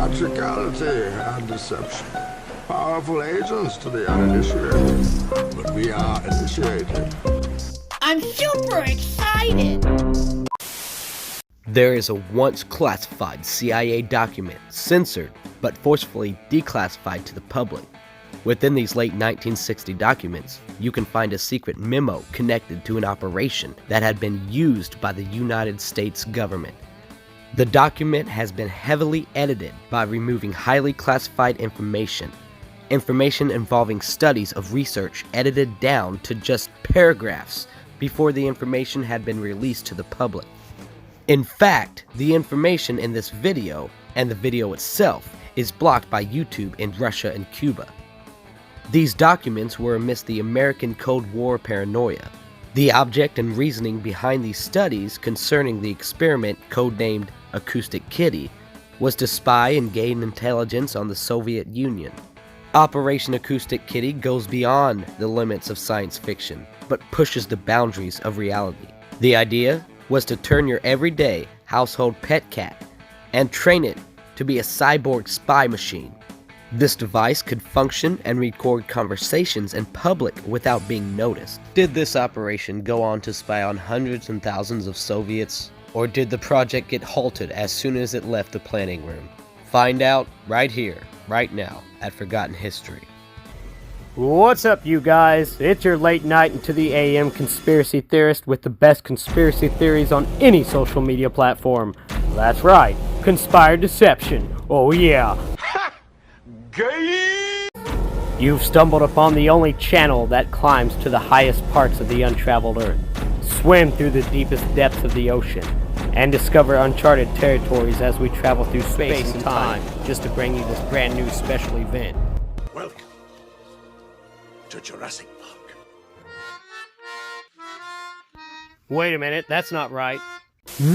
theatricality and deception. Powerful agents to the uninitiated, but we are initiated. I'm super excited! There is a once classified CIA document, censored but forcefully declassified to the public. Within these late 1960 documents, you can find a secret memo connected to an operation that had been used by the United States government. The document has been heavily edited by removing highly classified information involving studies of research edited down to just paragraphs before the information had been released to the public. In fact, the information in this video, and the video itself, is blocked by YouTube in Russia and Cuba. These documents were amidst the American Cold War paranoia. The object and reasoning behind these studies concerning the experiment codenamed Acoustic Kitty was to spy and gain intelligence on the Soviet Union. Operation Acoustic Kitty goes beyond the limits of science fiction, but pushes the boundaries of reality. The idea was to turn your everyday household pet cat and train it to be a cyborg spy machine. This device could function and record conversations in public without being noticed. Did this operation go on to spy on hundreds and thousands of Soviets, or did the project get halted as soon as it left the planning room? Find out right here, right now, at Forgotten History. What's up, you guys? It's your late night into the AM conspiracy theorist with the best conspiracy theories on any social media platform. That's right, Conspired Deception. Oh yeah. Gay! You've stumbled upon the only channel that climbs to the highest parts of the untraveled earth, swim through the deepest depths of the ocean, and discover uncharted territories as we travel through space and time, just to bring you this brand new special event. Welcome to Jurassic Park. Wait a minute, that's not right.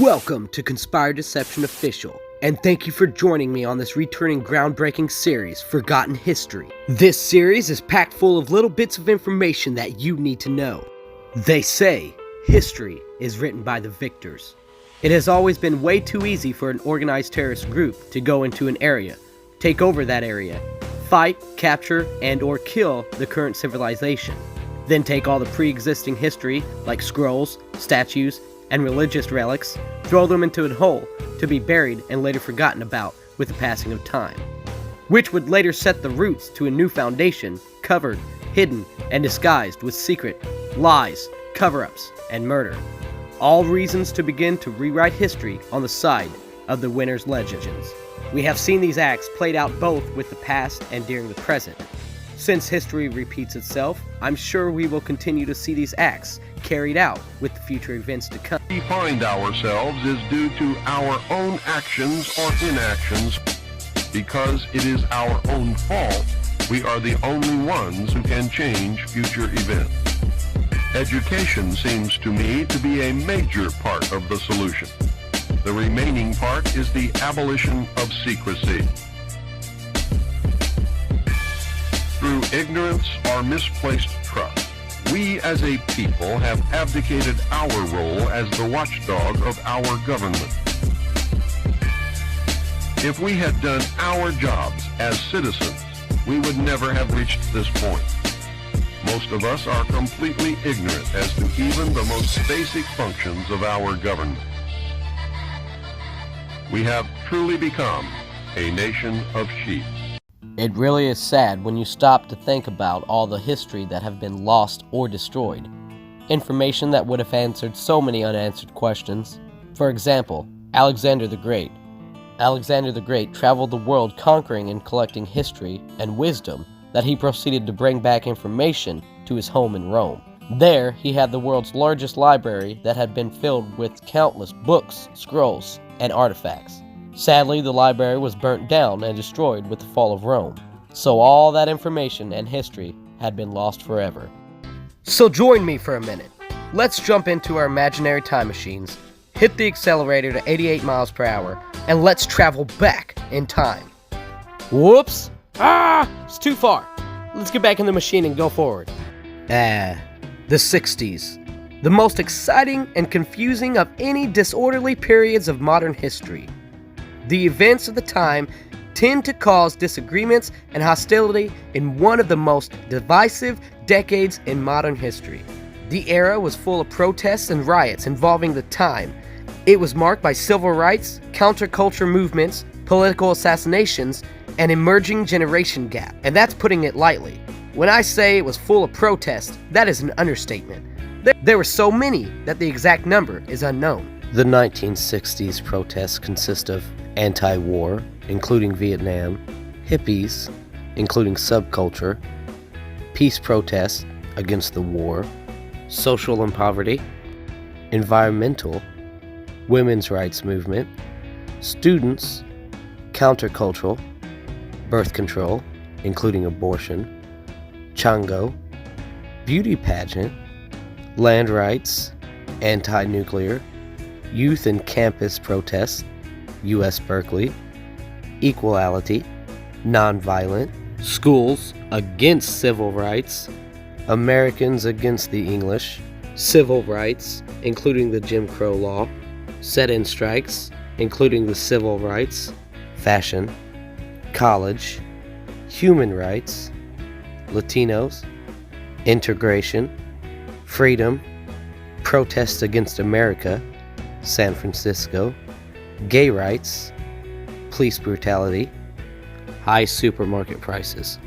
Welcome to Conspired Deception Official, and thank you for joining me on this returning groundbreaking series, Forgotten History. This series is packed full of little bits of information that you need to know. They say history is written by the victors. It has always been way too easy for an organized terrorist group to go into an area, take over that area, fight, capture, and or kill the current civilization, then take all the pre-existing history like scrolls, statues, and religious relics, throw them into a hole to be buried and later forgotten about with the passing of time, which would later set the roots to a new foundation, covered, hidden, and disguised with secret, lies, cover-ups, and murder. All reasons to begin to rewrite history on the side of the winner's legends. We have seen these acts played out both with the past and during the present. Since history repeats itself, I'm sure we will continue to see these acts carried out with the future events to come. We find ourselves is due to our own actions or inactions. Because it is our own fault, we are the only ones who can change future events. Education seems to me to be a major part of the solution. The remaining part is the abolition of secrecy. Through ignorance or misplaced trust, we as a people have abdicated our role as the watchdog of our government. If we had done our jobs as citizens, we would never have reached this point. Most of us are completely ignorant as to even the most basic functions of our government. We have truly become a nation of sheep. It really is sad when you stop to think about all the history that have been lost or destroyed. Information that would have answered so many unanswered questions. For example, Alexander the Great. Alexander the Great traveled the world conquering and collecting history and wisdom that he proceeded to bring back information to his home in Rome. There, he had the world's largest library that had been filled with countless books, scrolls, and artifacts. Sadly, the library was burnt down and destroyed with the fall of Rome, so all that information and history had been lost forever. So join me for a minute. Let's jump into our imaginary time machines, hit the accelerator to 88 miles per hour, and let's travel back in time. Whoops! It's too far. Let's get back in the machine and go forward. The 60s. The most exciting and confusing of any disorderly periods of modern history. The events of the time tend to cause disagreements and hostility in one of the most divisive decades in modern history. The era was full of protests and riots involving the time. It was marked by civil rights, counterculture movements, political assassinations, and emerging generation gap. And that's putting it lightly. When I say it was full of protests, that is an understatement. There were so many that the exact number is unknown. The 1960s protests consist of anti-war, including Vietnam, hippies, including subculture, peace protests against the war, social and poverty, environmental, women's rights movement, students, countercultural, birth control, including abortion, Chango, beauty pageant, land rights, anti-nuclear, youth and campus protests, U.S. Berkeley, equality, nonviolent, schools against civil rights, Americans against the English, civil rights, including the Jim Crow law, set-in strikes, including the civil rights, fashion, college, human rights, Latinos, integration, freedom, protests against America, San Francisco, gay rights, police brutality, high supermarket prices.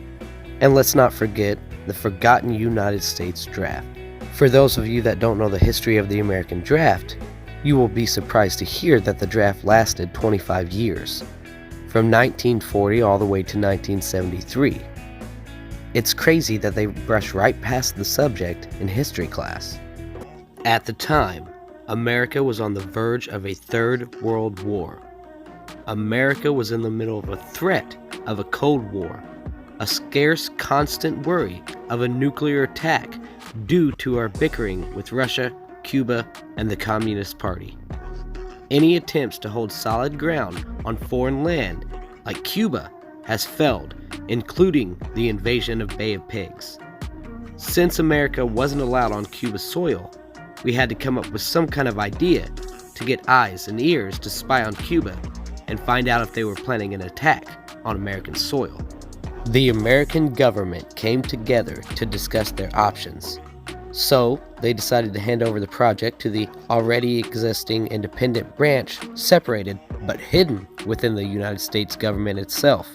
And let's not forget the forgotten United States draft. For those of you that don't know the history of the American draft, you will be surprised to hear that the draft lasted 25 years, from 1940 all the way to 1973. It's crazy that they brush right past the subject in history class. At the time, America was on the verge of a third world war. America was in the middle of a threat of a Cold War, a scarce constant worry of a nuclear attack due to our bickering with Russia, Cuba, and the Communist Party. Any attempts to hold solid ground on foreign land, like Cuba, has failed, including the invasion of Bay of Pigs. Since America wasn't allowed on Cuba's soil, we had to come up with some kind of idea to get eyes and ears to spy on Cuba and find out if they were planning an attack on American soil. The American government came together to discuss their options. So, they decided to hand over the project to the already existing independent branch, separated but hidden within the United States government itself,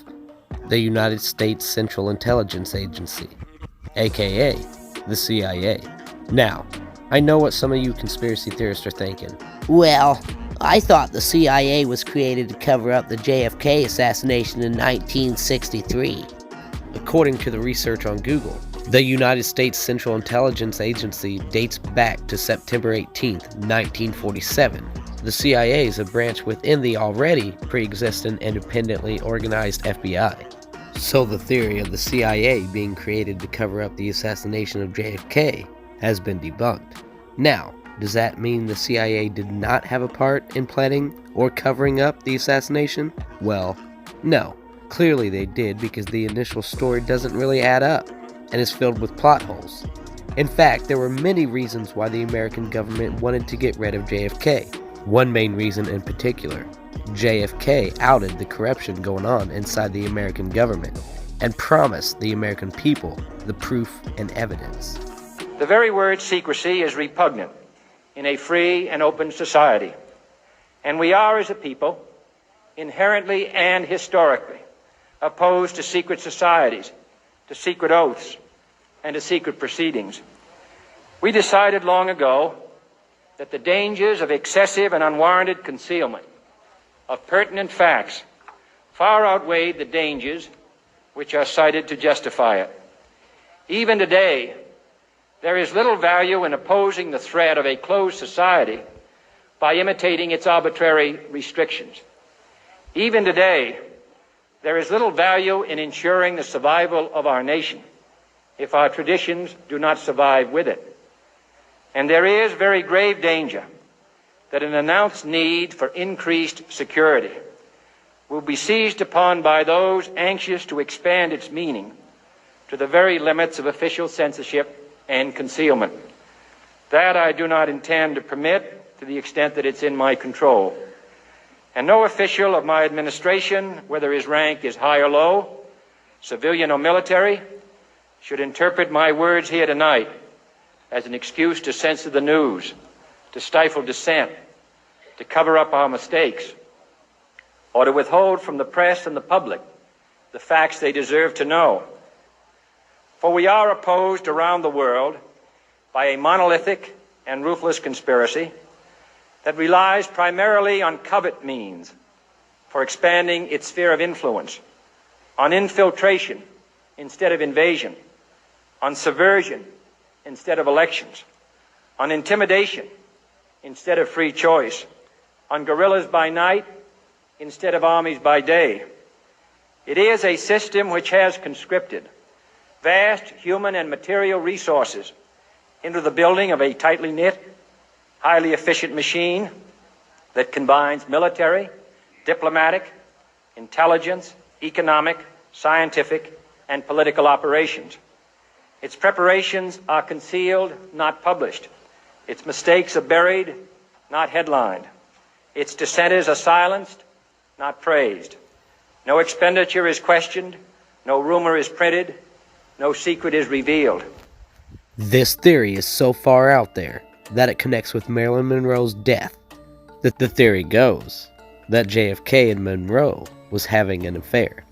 the United States Central Intelligence Agency, aka the CIA. Now, I know what some of you conspiracy theorists are thinking. Well, I thought the CIA was created to cover up the JFK assassination in 1963. According to the research on Google, the United States Central Intelligence Agency dates back to September 18, 1947. The CIA is a branch within the already pre-existing independently organized FBI. So the theory of the CIA being created to cover up the assassination of JFK has been debunked. Now, does that mean the CIA did not have a part in planning or covering up the assassination? Well, no. Clearly they did, because the initial story doesn't really add up and is filled with plot holes. In fact, there were many reasons why the American government wanted to get rid of JFK. One main reason in particular, JFK outed the corruption going on inside the American government and promised the American people the proof and evidence. The very word secrecy is repugnant in a free and open society, and we are, as a people, inherently and historically opposed to secret societies, to secret oaths, and to secret proceedings. We decided long ago that the dangers of excessive and unwarranted concealment of pertinent facts far outweighed the dangers which are cited to justify it. Even today, there is little value in opposing the threat of a closed society by imitating its arbitrary restrictions. Even today, there is little value in ensuring the survival of our nation if our traditions do not survive with it. And there is very grave danger that an announced need for increased security will be seized upon by those anxious to expand its meaning to the very limits of official censorship and concealment. That I do not intend to permit to the extent that it's in my control. And no official of my administration, whether his rank is high or low, civilian or military, should interpret my words here tonight as an excuse to censor the news, to stifle dissent, to cover up our mistakes, or to withhold from the press and the public the facts they deserve to know. For we are opposed around the world by a monolithic and ruthless conspiracy that relies primarily on covert means for expanding its sphere of influence, on infiltration instead of invasion, on subversion instead of elections, on intimidation instead of free choice, on guerrillas by night instead of armies by day. It is a system which has conscripted vast human and material resources into the building of a tightly knit, highly efficient machine that combines military, diplomatic, intelligence, economic, scientific, and political operations. Its preparations are concealed, not published. Its mistakes are buried, not headlined. Its dissenters are silenced, not praised. No expenditure is questioned, no rumor is printed, no secret is revealed. This theory is so far out there that it connects with Marilyn Monroe's death. The theory goes that JFK and Monroe was having an affair.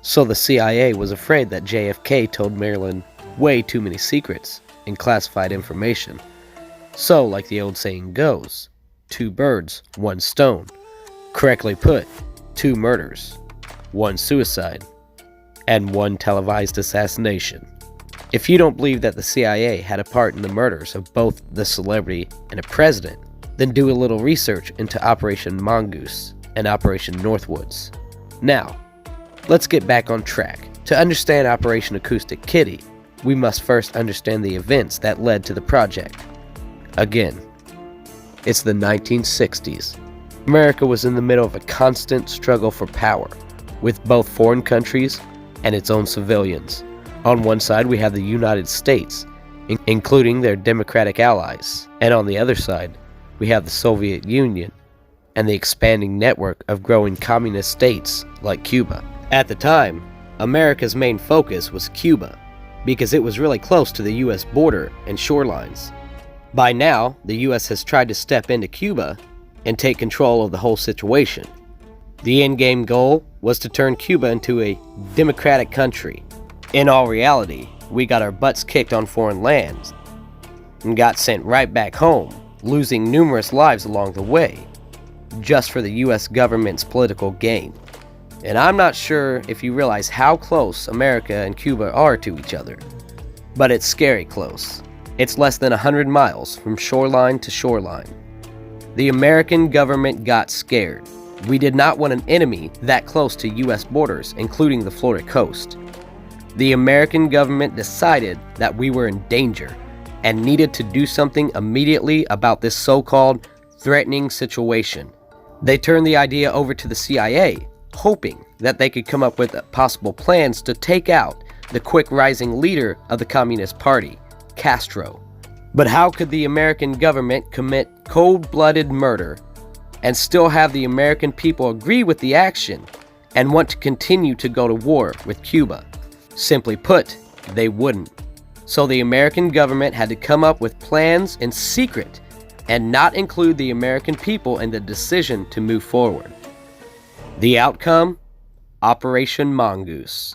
So the CIA was afraid that JFK told Marilyn way too many secrets and classified information. So, like the old saying goes, 2 birds, 1 stone. Correctly put, 2 murders, 1 suicide, and 1 televised assassination. If you don't believe that the CIA had a part in the murders of both the celebrity and a president, then do a little research into Operation Mongoose and Operation Northwoods. Now, let's get back on track. To understand Operation Acoustic Kitty, we must first understand the events that led to the project. Again, it's the 1960s. America was in the middle of a constant struggle for power, with both foreign countries and its own civilians. On one side, we have the United States, including their democratic allies, and on the other side, we have the Soviet Union and the expanding network of growing communist states like Cuba. At the time, America's main focus was Cuba, because it was really close to the US border and shorelines. By now, the US has tried to step into Cuba and take control of the whole situation. The endgame goal was to turn Cuba into a democratic country. In all reality, we got our butts kicked on foreign lands and got sent right back home, losing numerous lives along the way, just for the US government's political gain. And I'm not sure if you realize how close America and Cuba are to each other, but it's scary close. It's less than 100 miles from shoreline to shoreline. The American government got scared. We did not want an enemy that close to US borders, including the Florida coast. The American government decided that we were in danger and needed to do something immediately about this so-called threatening situation. They turned the idea over to the CIA, hoping that they could come up with possible plans to take out the quick rising leader of the Communist Party, Castro. But how could the American government commit cold-blooded murder and still have the American people agree with the action and want to continue to go to war with Cuba? Simply put, they wouldn't. So the American government had to come up with plans in secret and not include the American people in the decision to move forward. The outcome? Operation Mongoose.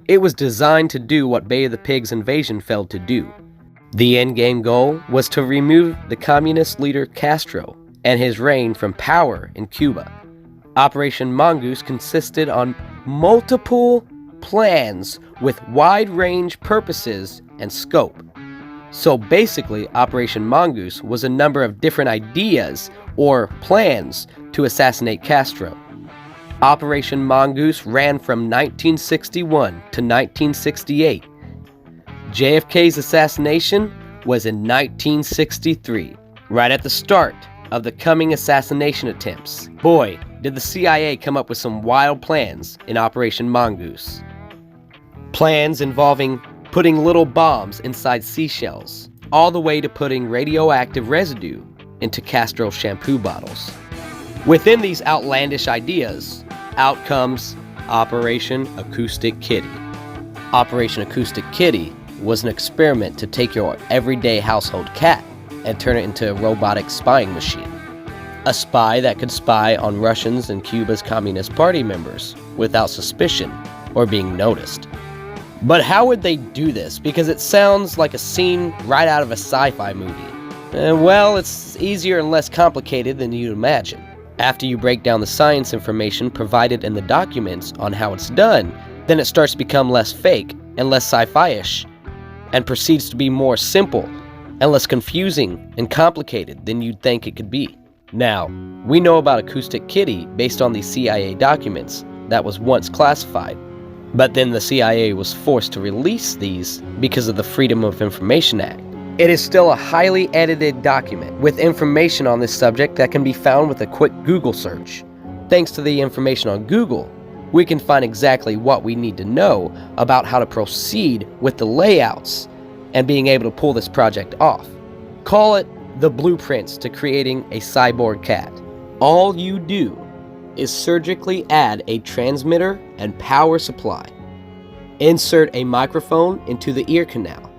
It was designed to do what Bay of the Pigs invasion failed to do. The endgame goal was to remove the communist leader Castro and his reign from power in Cuba. Operation Mongoose consisted on multiple plans with wide-range purposes and scope. So basically, Operation Mongoose was a number of different ideas or plans to assassinate Castro. Operation Mongoose ran from 1961 to 1968. JFK's assassination was in 1963, right at the start of the coming assassination attempts. Boy, did the CIA come up with some wild plans in Operation Mongoose. Plans involving putting little bombs inside seashells, all the way to putting radioactive residue into Castro's shampoo bottles. Within these outlandish ideas, out comes Operation Acoustic Kitty. Operation Acoustic Kitty was an experiment to take your everyday household cat and turn it into a robotic spying machine. A spy that could spy on Russians and Cuba's Communist Party members without suspicion or being noticed. But how would they do this? Because it sounds like a scene right out of a sci-fi movie. Well, it's easier and less complicated than you'd imagine. After you break down the science information provided in the documents on how it's done, then it starts to become less fake and less sci-fi-ish, and proceeds to be more simple and less confusing and complicated than you'd think it could be. Now, we know about Acoustic Kitty based on these CIA documents that was once classified, but then the CIA was forced to release these because of the Freedom of Information Act. It is still a highly edited document with information on this subject that can be found with a quick Google search. Thanks to the information on Google, we can find exactly what we need to know about how to proceed with the layouts and being able to pull this project off. Call it the blueprints to creating a cyborg cat. All you do is surgically add a transmitter and power supply, insert a microphone into the ear canal,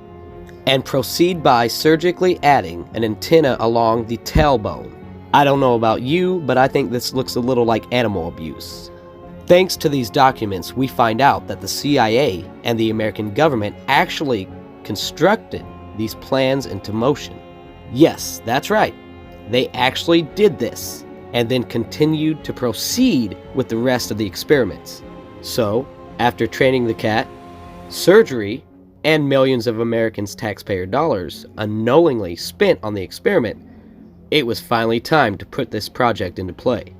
and proceed by surgically adding an antenna along the tailbone. I don't know about you, but I think this looks a little like animal abuse. Thanks to these documents, we find out that the CIA and the American government actually constructed these plans into motion. Yes, that's right. They actually did this, and then continued to proceed with the rest of the experiments. So, after training the cat, surgery, and millions of Americans' taxpayer dollars unknowingly spent on the experiment, it was finally time to put this project into play.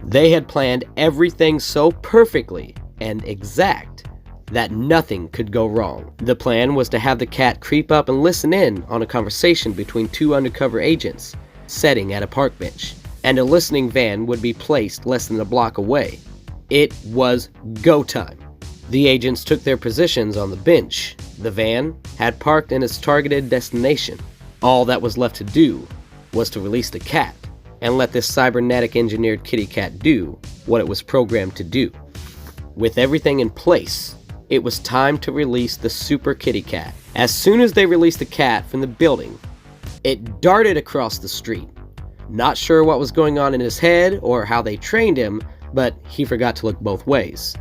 They had planned everything so perfectly and exact that nothing could go wrong. The plan was to have the cat creep up and listen in on a conversation between two undercover agents sitting at a park bench, and a listening van would be placed less than a block away. It was go time. The agents took their positions on the bench. The van had parked in its targeted destination. All that was left to do was to release the cat and let this cybernetic engineered kitty cat do what it was programmed to do. With everything in place, it was time to release the super kitty cat. As soon as they released the cat from the building, it darted across the street. Not sure what was going on in his head or how they trained him, but he forgot to look both ways.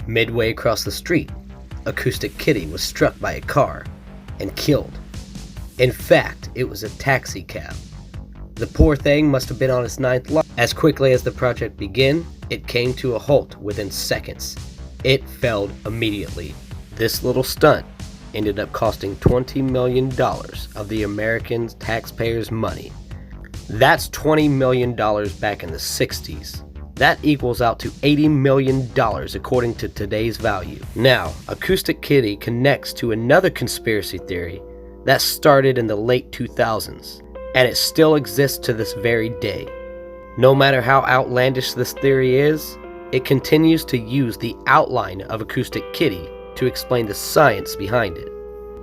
Midway across the street, Acoustic Kitty was struck by a car and killed. In fact, it was a taxi cab. The poor thing must have been on its ninth life. As quickly as the project began, it came to a halt within seconds. It failed immediately. This little stunt ended up costing $20 million of the American taxpayers' money. That's $20 million back in the 60s. That equals out to $80 million according to today's value. Now, Acoustic Kitty connects to another conspiracy theory that started in the late 2000s, and it still exists to this very day. No matter how outlandish this theory is, it continues to use the outline of Acoustic Kitty to explain the science behind it.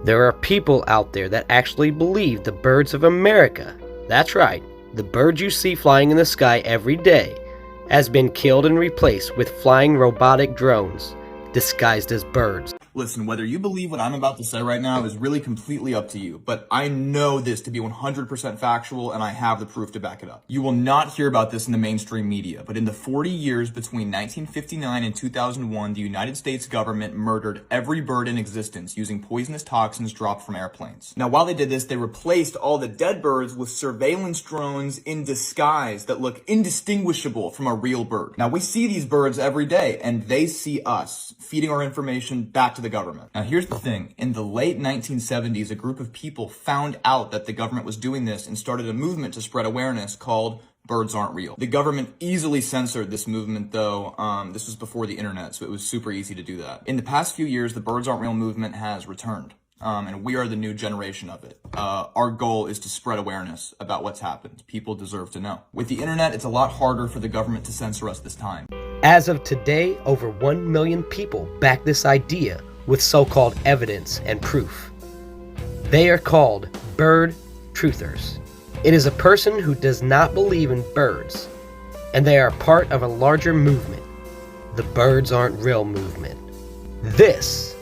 There are people out there that actually believe the birds of America, that's right, the birds you see flying in the sky every day, has been killed and replaced with flying robotic drones disguised as birds. Listen, whether you believe what I'm about to say right now is really completely up to you, but I know this to be 100% factual and I have the proof to back it up. You will not hear about this in the mainstream media, but in the 40 years between 1959 and 2001, the United States government murdered every bird in existence using poisonous toxins dropped from airplanes. Now, while they did this, they replaced all the dead birds with surveillance drones in disguise that look indistinguishable from a real bird. Now, we see these birds every day and they see us feeding our information back to the government. Now, here's the thing. In the late 1970s, a group of people found out that the government was doing this and started a movement to spread awareness called Birds Aren't Real. The government easily censored this movement, though. This was before the internet, so it was super easy to do that. In the past few years, the Birds Aren't Real movement has returned. And we are the new generation of it. Our goal is to spread awareness about what's happened. People deserve to know. With the internet, it's a lot harder for the government to censor us this time. As of today, over 1 million people back this idea with so-called evidence and proof. They are called bird truthers. It is a person who does not believe in birds, and they are part of a larger movement, the Birds Aren't Real movement. This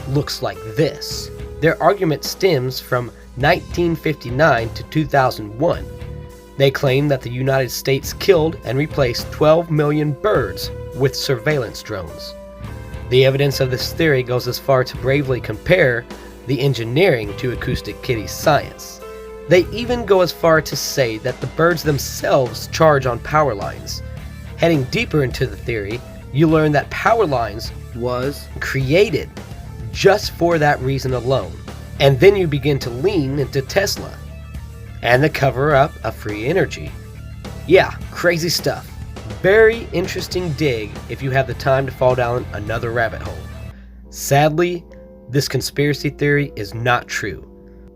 looks like this. Their argument stems from 1959 to 2001. They claim that the United States killed and replaced 12 million birds with surveillance drones. The evidence of this theory goes as far to bravely compare the engineering to Acoustic Kitty's science. They even go as far to say that the birds themselves charge on power lines. Heading deeper into the theory, you learn that power lines was created just for that reason alone. And then you begin to lean into Tesla and the cover-up of free energy. Yeah, crazy stuff. Very interesting dig if you have the time to fall down another rabbit hole. Sadly, this conspiracy theory is not true.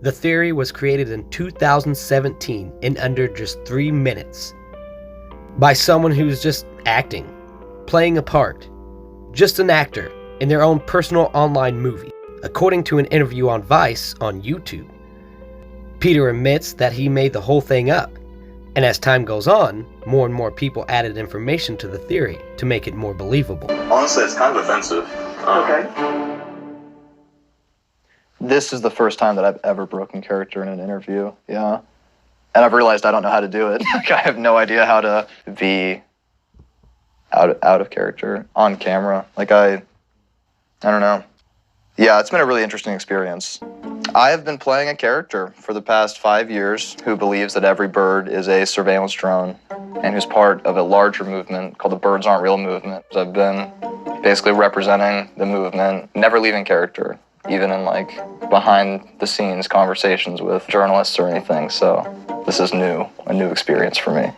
The theory was created in 2017 in under just 3 minutes by someone who's just acting, playing a part, just an actor in their own personal online movie, according to an interview on Vice on YouTube. Peter admits that he made the whole thing up, and as time goes on, more and more people added information to the theory to make it more believable. Honestly, it's kind of offensive. Okay. This is the first time that I've ever broken character in an interview, yeah. And I've realized I don't know how to do it. Like, I have no idea how to be out of character on camera. Like, I don't know. Yeah, it's been a really interesting experience. I have been playing a character for the past 5 years who believes that every bird is a surveillance drone and who's part of a larger movement called the Birds Aren't Real movement. I've been basically representing the movement, never leaving character, even in like behind the scenes conversations with journalists or anything. So this is new, a new experience for me.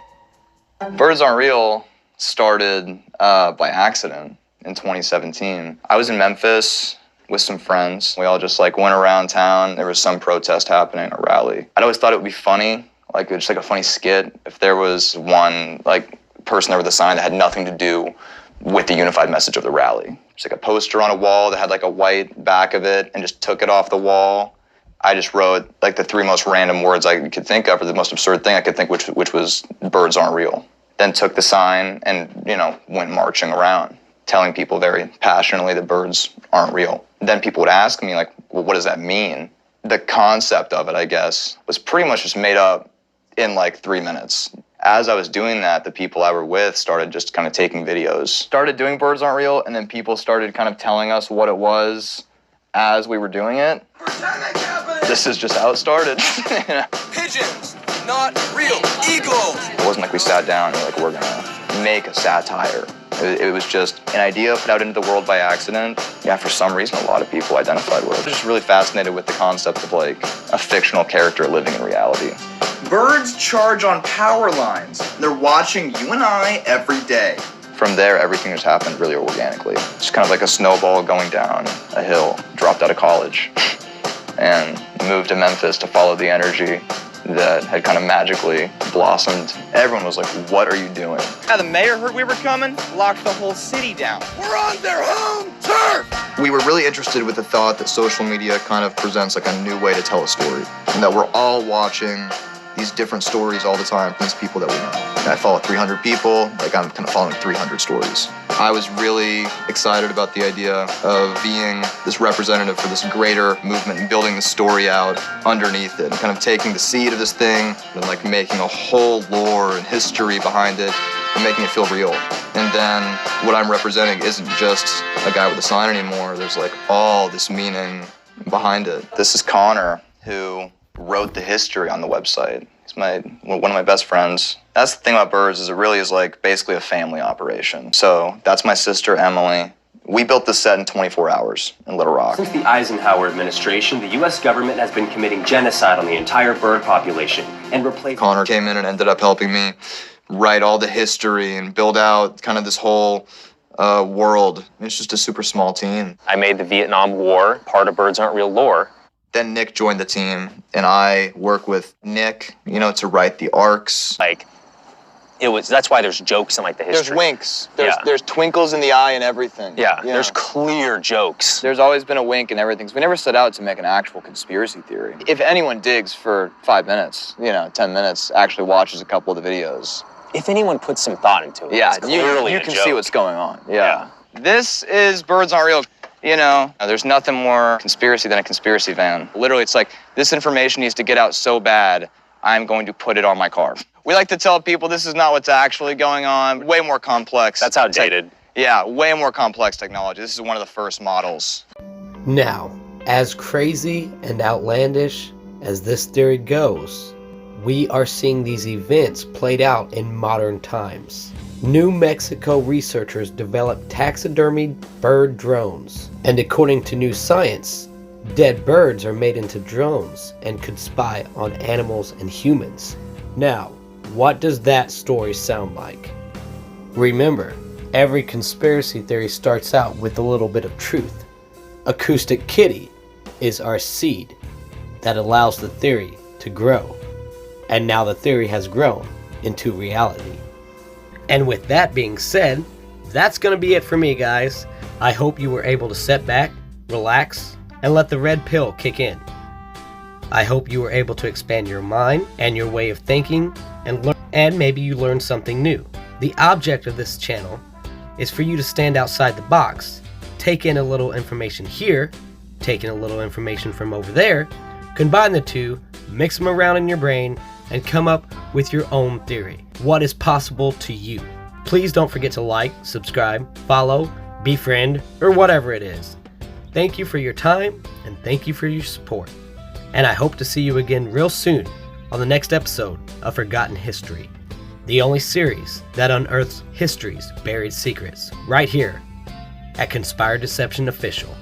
Birds Aren't Real started by accident in 2017. I was in Memphis with some friends. We all just like went around town. There was some protest happening, a rally. I'd always thought it would be funny, like just like a funny skit, if there was one like person there with a sign that had nothing to do with the unified message of the rally. It's like a poster on a wall that had like a white back of it and just took it off the wall. I just wrote like the 3 most random words I could think of, or the most absurd thing I could think, which was birds aren't real. Then took the sign and, went marching around, telling people very passionately that birds aren't real. Then people would ask me, like, well, what does that mean? The concept of it, I guess, was pretty much just made up in like 3 minutes. As I was doing that, the people I were with started just kind of taking videos. Started doing birds aren't real, and then people started kind of telling us what it was as we were doing it. This is just how it started. Pigeons, not real. Eagles. It wasn't like we sat down and we're gonna make a satire. It was just an idea put out into the world by accident. Yeah, for some reason, a lot of people identified with it. They're just really fascinated with the concept of like a fictional character living in reality. Birds charge on power lines. They're watching you and I every day. From there, everything just happened really organically. Just kind of like a snowball going down a hill. Dropped out of college and moved to Memphis to follow the energy that had kind of magically blossomed. Everyone was like, what are you doing? Yeah, the mayor heard we were coming, locked the whole city down. We're on their home turf! We were really interested with the thought that social media kind of presents like a new way to tell a story, and that we're all watching these different stories all the time from these people that we know. And I follow 300 people, like I'm kind of following 300 stories. I was really excited about the idea of being this representative for this greater movement and building the story out underneath it, and kind of taking the seed of this thing and like making a whole lore and history behind it and making it feel real. And then what I'm representing isn't just a guy with a sign anymore. There's like all this meaning behind it. This is Connor, who wrote the history on the website. He's one of my best friends. That's the thing about birds, is it really is like basically a family operation. So that's my sister, Emily. We built this set in 24 hours in Little Rock. Since the Eisenhower administration, the U.S. government has been committing genocide on the entire bird population and replaced... Connor came in and ended up helping me write all the history and build out kind of this whole world. It's just a super small team. I made the Vietnam War part of Birds Aren't Real lore. Then Nick joined the team, and I work with Nick, to write the arcs. That's why there's jokes in like the history. There's winks. There's twinkles in the eye and everything. Yeah, there's clear jokes. There's always been a wink and everything. So we never set out to make an actual conspiracy theory. If anyone digs for 5 minutes, 10 minutes, actually watches a couple of the videos, If anyone puts some thought into it, Yeah, it's clearly you a can joke. see what's going on. Yeah. This is Birds Aren't Real. You know, there's nothing more conspiracy than a conspiracy van. Literally, it's like, this information needs to get out so bad, I'm going to put it on my car. We like to tell people this is not what's actually going on. Way more complex. That's outdated. Yeah, way more complex technology. This is one of the first models. Now, as crazy and outlandish as this theory goes, we are seeing these events played out in modern times. New Mexico researchers developed taxidermied bird drones, and according to new science, dead birds are made into drones and could spy on animals and humans. Now, what does that story sound like? Remember, every conspiracy theory starts out with a little bit of truth. Acoustic Kitty is our seed that allows the theory to grow. And now the theory has grown into reality. And with that being said, that's going to be it for me, guys. I hope you were able to sit back, relax, and let the red pill kick in. I hope you were able to expand your mind and your way of thinking and maybe you learned something new. The object of this channel is for you to stand outside the box, take in a little information here, take in a little information from over there, combine the two, mix them around in your brain, and come up with your own theory. What is possible to you? Please don't forget to like, subscribe, follow, befriend, or whatever it is. Thank you for your time, and thank you for your support. And I hope to see you again real soon on the next episode of Forgotten History, the only series that unearths history's buried secrets, right here at Conspired Deception Official.